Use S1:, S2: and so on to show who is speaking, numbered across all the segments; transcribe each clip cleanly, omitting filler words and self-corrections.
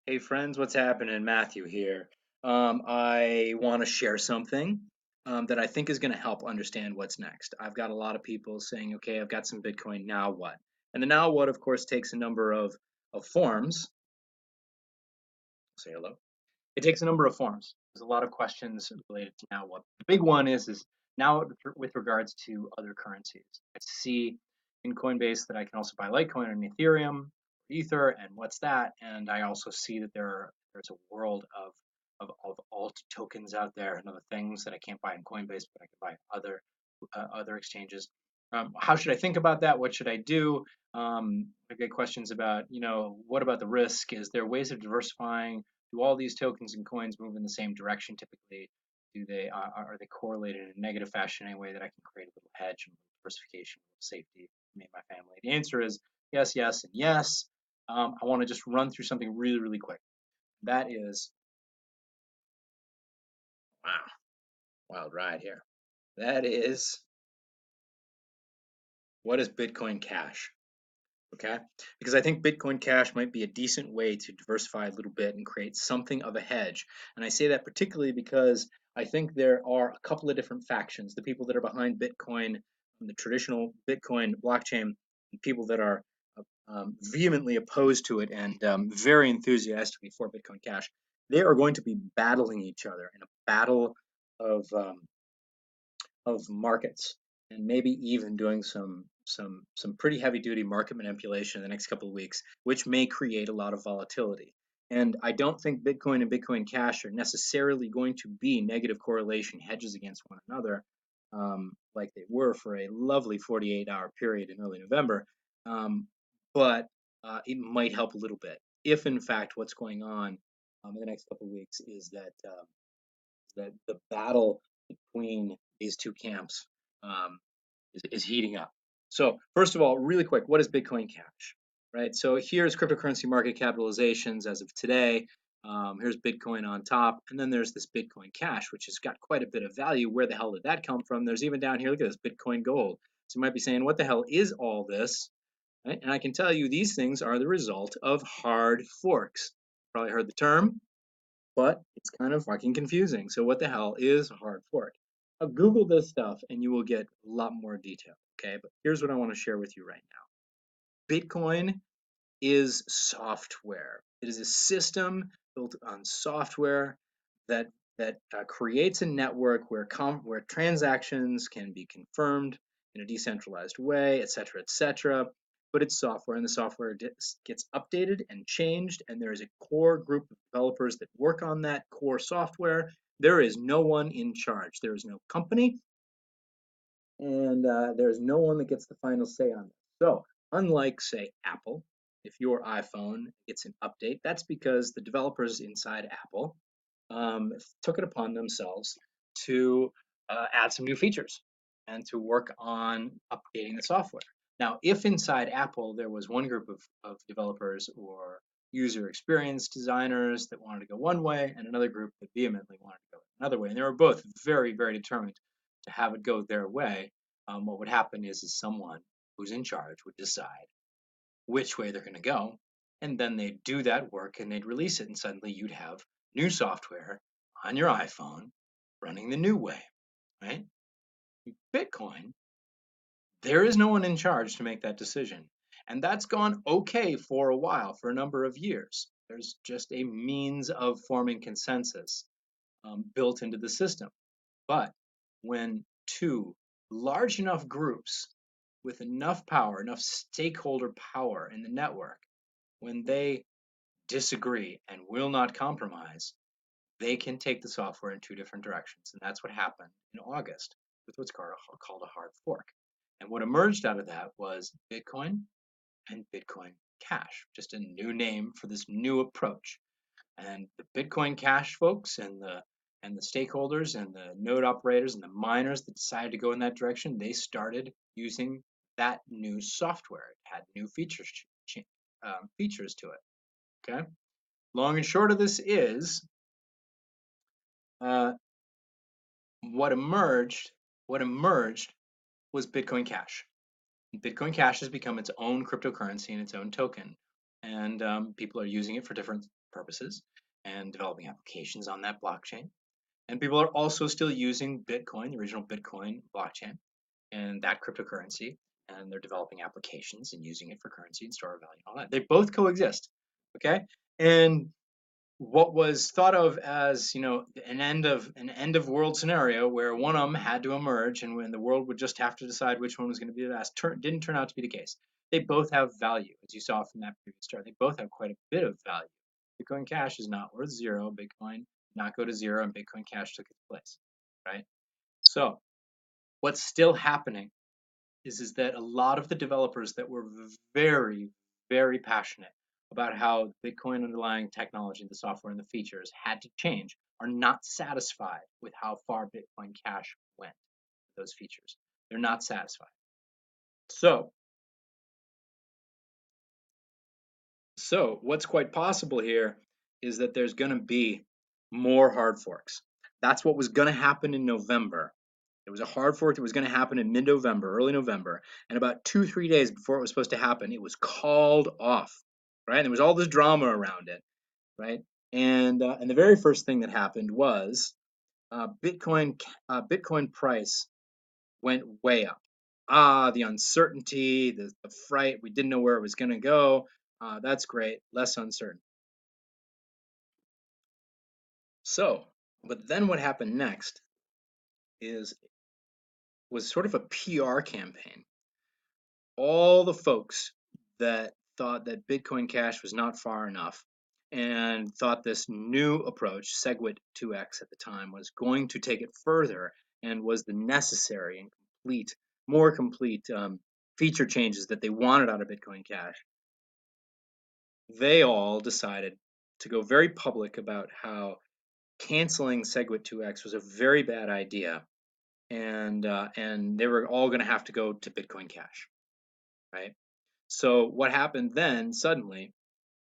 S1: Hey friends, what's happening? Matthew here. I want to share something that I think is going to help understand what's next. I've got a lot of people saying, okay, I've got some Bitcoin, now what? And the now what, of course, takes a number of forms. Say hello. It takes a number of forms. There's a lot of questions related to now what. The big one is now with regards to other currencies. I see in Coinbase that I can also buy Litecoin and Ethereum, Ether, and what's that? And I also see that there's a world of alt tokens out there and other things that I can't buy in Coinbase, but I can buy other exchanges. How should I think about that? What should I do? I get questions about, what about the risk? Is there ways of diversifying? Do all these tokens and coins move in the same direction typically? Do they are they correlated in a negative fashion in a way that I can create a little hedge and diversification, safety for me and my family? The answer is yes, yes, and yes. I want to just run through something really, really quick. That is, wow, wild ride here. That is, what is Bitcoin Cash? Okay, because I think Bitcoin Cash might be a decent way to diversify a little bit and create something of a hedge. And I say that particularly because I think there are a couple of different factions, the people that are behind Bitcoin, the traditional Bitcoin blockchain, and people that are vehemently opposed to it and very enthusiastically for Bitcoin Cash. They are going to be battling each other in a battle of um, of markets, and maybe even doing some pretty heavy duty market manipulation in the next couple of weeks, which may create a lot of volatility. And I don't think Bitcoin and Bitcoin Cash are necessarily going to be negative correlation hedges against one another, like they were for a lovely 48-hour period in early November. Um, but it might help a little bit if, in fact, what's going on in the next couple of weeks is that the battle between these two camps is heating up. So first of all, really quick, what is Bitcoin Cash? Right. So here's cryptocurrency market capitalizations as of today. Here's Bitcoin on top, and then there's this Bitcoin Cash, which has got quite a bit of value. Where the hell did that come from? There's even down here, look at this Bitcoin Gold. So you might be saying, what the hell is all this? Right? And I can tell you these things are the result of hard forks. Probably heard the term, but it's kind of fucking confusing. So what the hell is a hard fork? Google this stuff and you will get a lot more detail. Okay, but here's what I want to share with you right now. Bitcoin is software. It is a system built on software that creates a network where transactions can be confirmed in a decentralized way, et cetera, et cetera. But it's software, and the software gets updated and changed, and there is a core group of developers that work on that core software. There is no one in charge. There is no company, and there's no one that gets the final say on this. So, unlike, say, Apple, if your iPhone gets an update, that's because the developers inside Apple took it upon themselves to add some new features and to work on updating the software. Now, if inside Apple there was one group of developers or user experience designers that wanted to go one way and another group that vehemently wanted to go another way, and they were both very, very determined to have it go their way, what would happen is someone who's in charge would decide which way they're going to go, and then they'd do that work and they'd release it, and suddenly you'd have new software on your iPhone running the new way, right? Bitcoin, there is no one in charge to make that decision. And that's gone okay for a while, for a number of years. There's just a means of forming consensus built into the system. But when two large enough groups with enough power, enough stakeholder power in the network, when they disagree and will not compromise, they can take the software in two different directions. And that's what happened in August with what's called a hard fork. And what emerged out of that was Bitcoin and Bitcoin Cash, just a new name for this new approach. And the Bitcoin Cash folks and the stakeholders and the node operators and the miners that decided to go in that direction, they started using that new software. It had new features to it. Okay. Long and short of this is uh, what emerged. What emerged was Bitcoin Cash. Bitcoin Cash has become its own cryptocurrency and its own token, and people are using it for different purposes and developing applications on that blockchain. And people are also still using Bitcoin, the original Bitcoin blockchain, and that cryptocurrency, and they're developing applications and using it for currency and store of value and all that. They both coexist, okay? And what was thought of as, an end of world scenario where one of them had to emerge and when the world would just have to decide which one was going to be the last, didn't turn out to be the case. They both have value, as you saw from that previous chart. They both have quite a bit of value. Bitcoin Cash is not worth zero. Bitcoin did not go to zero, and Bitcoin Cash took its place, right? So what's still happening is that a lot of the developers that were very, very passionate about how Bitcoin underlying technology, the software and the features had to change are not satisfied with how far Bitcoin Cash went with those features. They're not satisfied. So what's quite possible here is that there's going to be more hard forks. That's what was going to happen in November. It was a hard fork that was going to happen in mid-November, early November, and about 2-3 days before it was supposed to happen, it was called off, right? And there was all this drama around it, right? And the very first thing that happened was Bitcoin price went way up. The uncertainty, the fright, we didn't know where it was going to go. That's great, less uncertain. So, but then what happened next was sort of a PR campaign. All the folks that thought that Bitcoin Cash was not far enough and thought this new approach, SegWit 2x at the time, was going to take it further and was the necessary and more complete feature changes that they wanted out of Bitcoin Cash, they all decided to go very public about how canceling SegWit 2x was a very bad idea, and they were all going to have to go to Bitcoin Cash, right? So what happened then suddenly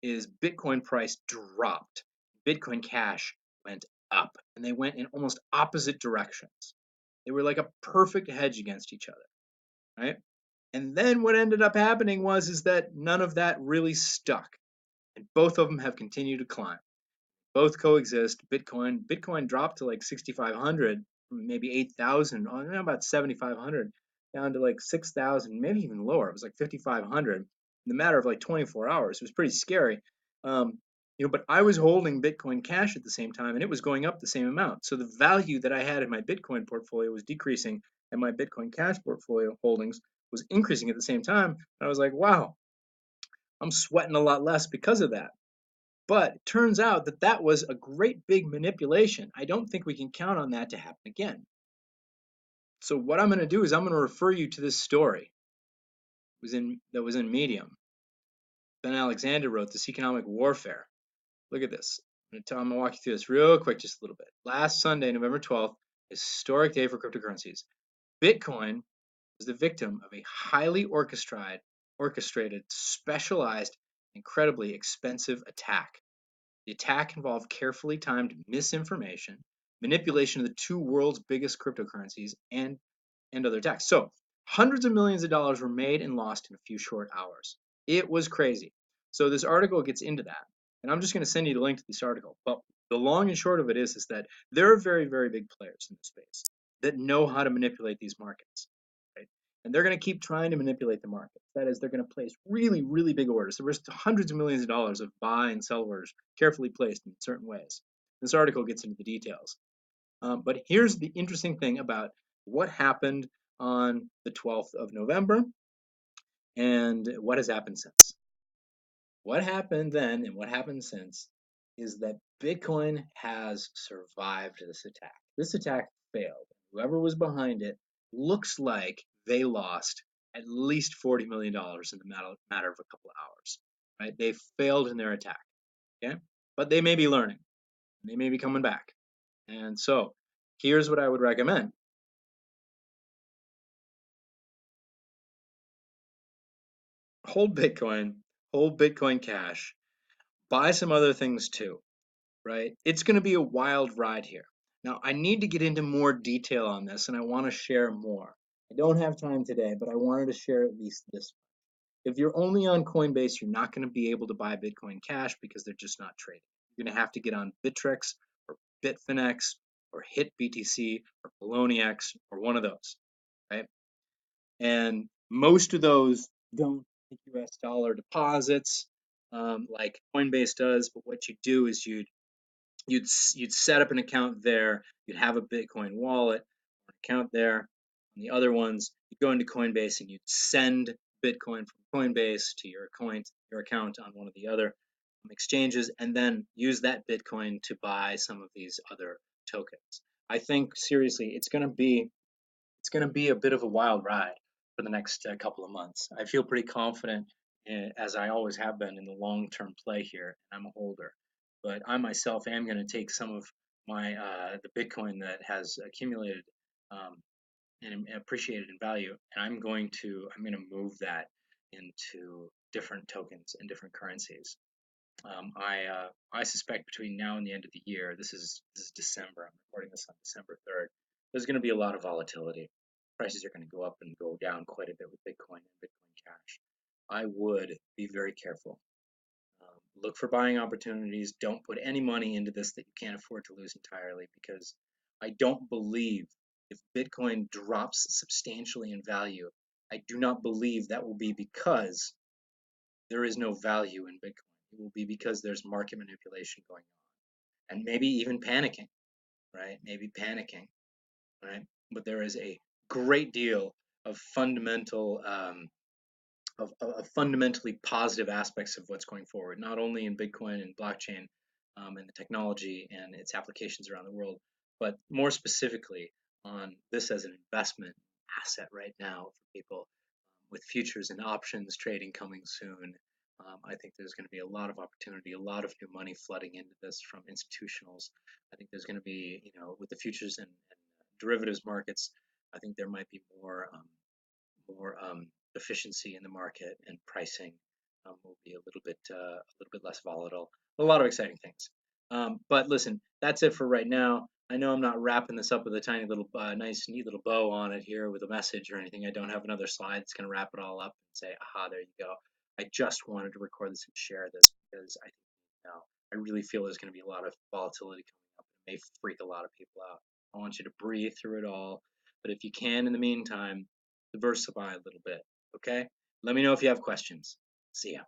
S1: is Bitcoin price dropped. Bitcoin Cash went up, and they went in almost opposite directions. They were like a perfect hedge against each other, right? And then what ended up happening is that none of that really stuck, and both of them have continued to climb. Both coexist. Bitcoin dropped to like 6,500, maybe 8,000, about 7,500, down to like 6,000, maybe even lower. It was like 5,500 in the matter of like 24 hours. It was pretty scary. But I was holding Bitcoin Cash at the same time, and it was going up the same amount. So the value that I had in my Bitcoin portfolio was decreasing, and my Bitcoin Cash portfolio holdings was increasing at the same time. And I was like, wow, I'm sweating a lot less because of that. But it turns out that that was a great big manipulation. I don't think we can count on that to happen again. So what I'm going to do is I'm going to refer you to this story that was in Medium. Ben Alexander wrote this economic warfare. Look at this. I'm going to walk you through this real quick, just a little bit. Last Sunday, November 12th, historic day for cryptocurrencies. Bitcoin was the victim of a highly orchestrated, specialized, incredibly expensive attack. The attack involved carefully timed misinformation, manipulation of the two world's biggest cryptocurrencies, and other attacks. So hundreds of millions of dollars were made and lost in a few short hours. It was crazy. So this article gets into that. And I'm just going to send you the link to this article. But the long and short of it is that there are very, very big players in this space that know how to manipulate these markets. Right? And they're going to keep trying to manipulate the market. That is, they're going to place really, really big orders. There was hundreds of millions of dollars of buy and sell orders carefully placed in certain ways. This article gets into the details. But here's the interesting thing about what happened on the 12th of November and what has happened since. What happened then and what happened since is that Bitcoin has survived this attack. This attack failed. Whoever was behind it looks like they lost at least $40 million in the matter of a couple of hours. Right? They failed in their attack. Okay? But they may be learning. They may be coming back. And so here's what I would recommend. Hold Bitcoin Cash, buy some other things too, right? It's going to be a wild ride here. Now, I need to get into more detail on this and I want to share more. I don't have time today, but I wanted to share at least this. If you're only on Coinbase, you're not going to be able to buy Bitcoin Cash because they're just not trading. you're going to have to get on Bittrex or Bitfinex or Hit BTC or Poloniex or one of those, right? And most of those don't take US dollar deposits like Coinbase does, but what you do is you'd set up an account there, you'd have a Bitcoin wallet or account there. On the other ones, you go into Coinbase and you'd send Bitcoin from Coinbase to your account on one of the other exchanges, and then use that Bitcoin to buy some of these other tokens. I think seriously, it's going to be a bit of a wild ride for the next couple of months. I feel pretty confident, as I always have been, in the long-term play here. I'm a holder, but I myself am going to take some of my the Bitcoin that has accumulated um, and appreciated in value, and I'm going to move that into different tokens and different currencies. I suspect between now and the end of the year, this is December. I'm recording this on December 3rd. There's going to be a lot of volatility. Prices are going to go up and go down quite a bit with Bitcoin and Bitcoin Cash. I would be very careful. Look for buying opportunities. Don't put any money into this that you can't afford to lose entirely, because I don't believe if Bitcoin drops substantially in value, I do not believe that will be because there is no value in Bitcoin. It will be because there's market manipulation going on, and maybe even panicking, right? Maybe panicking, right? But there is a great deal of fundamentally positive aspects of what's going forward, not only in Bitcoin and blockchain and the technology and its applications around the world, but more specifically on this as an investment asset right now for people with futures and options trading coming soon. I think there's going to be a lot of opportunity, a lot of new money flooding into this from institutionals. I think there's going to be, with the futures and derivatives markets, I think there might be more efficiency in the market, and pricing will be a little bit less volatile. A lot of exciting things. But listen, that's it for right now. I know I'm not wrapping this up with a tiny little, nice, neat little bow on it here with a message or anything. I don't have another slide that's going to wrap it all up and say, aha, there you go. I just wanted to record this and share this because I really feel there's going to be a lot of volatility coming up. It may freak a lot of people out. I want you to breathe through it all. But if you can, in the meantime, diversify a little bit. Okay? Let me know if you have questions. See ya.